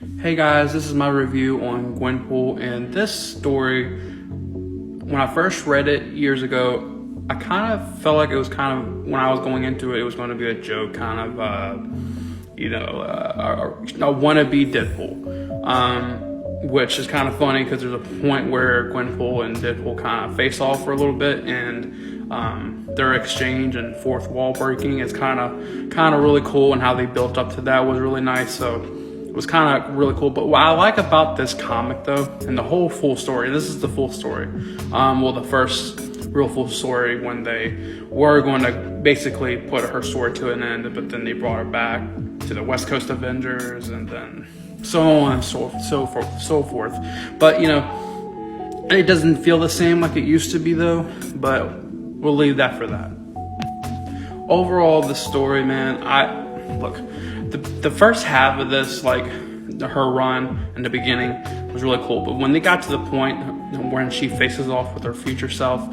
Hey guys, this is my review on Gwenpool, and this story, when I first read it years ago, I kind of felt like it was kind of, when I was going into it, it was going to be a joke, kind of, a wannabe Deadpool, which is kind of funny because there's a point where Gwenpool and Deadpool kind of face off for a little bit, and their exchange and fourth wall breaking is kind of really cool, and how they built up to that was really nice. So it was kind of really cool. But what I like about this comic though, and the whole full story, this is the full story, well, the first real full story, when they were going to basically put her story to an end, but then they brought her back to the West Coast Avengers, and then so on and so forth. But you know, it doesn't feel the same like it used to be though, but we'll leave that for that. Overall, the story, man, look, the first half of this, like her run in the beginning, was really cool. But when they got to the point when she faces off with her future self,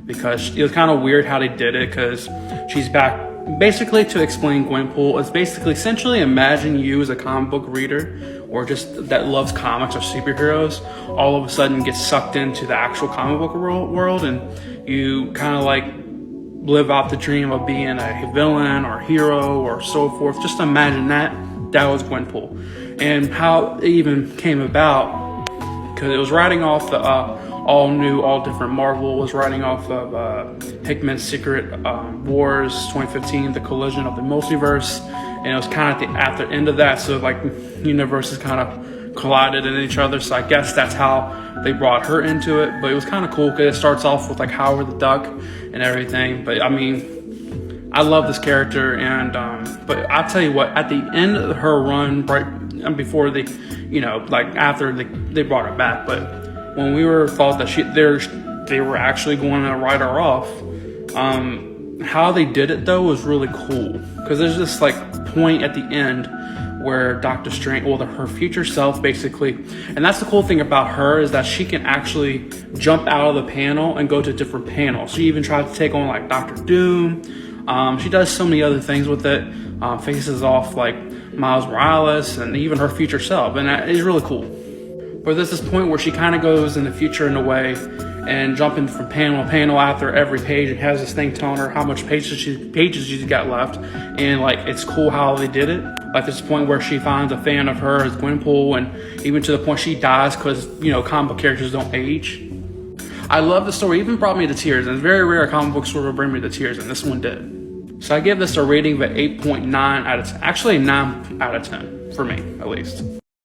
because it was kind of weird how they did it, because she's back. Basically, to explain Gwenpool, it's basically essentially imagine you as a comic book reader, or just that loves comics or superheroes, all of a sudden get sucked into the actual comic book world, and you kind of like live out the dream of being a villain or hero or so forth. Just imagine that was Gwenpool. And how it even came about, because it was writing off the all different Marvel, was writing off of Hickman's Secret Wars 2015, the collision of the multiverse, and it was kind of at the end of that, so like universes kind of collided in each other. So I guess that's how they brought her into it. But it was kind of cool because it starts off with like Howard the Duck and everything. But I mean, I love this character, and but I'll tell you what, at the end of her run, right before they, you know, like after they brought her back, but when we were thought that they were actually going to write her off, how they did it though was really cool, because there's this like point at the end where Doctor Strange, well, her future self basically, and that's the cool thing about her, is that she can actually jump out of the panel and go to different panels. She even tried to take on like Doctor Doom. She does so many other things with it, faces off like Miles Morales and even her future self, and that is really cool. But there's this point where she kind of goes in the future in a way, and jumping from panel to panel after every page, and has this thing telling her how much pages she's got left. And like, it's cool how they did it. Like this point where she finds a fan of her as Gwenpool, and even to the point she dies, because you know, comic book characters don't age. I love the story, even brought me to tears, and it's very rare a comic book story will bring me to tears, and this one did. So I give this a rating of an 8.9 out of 10. Actually a 9 out of 10 for me, at least.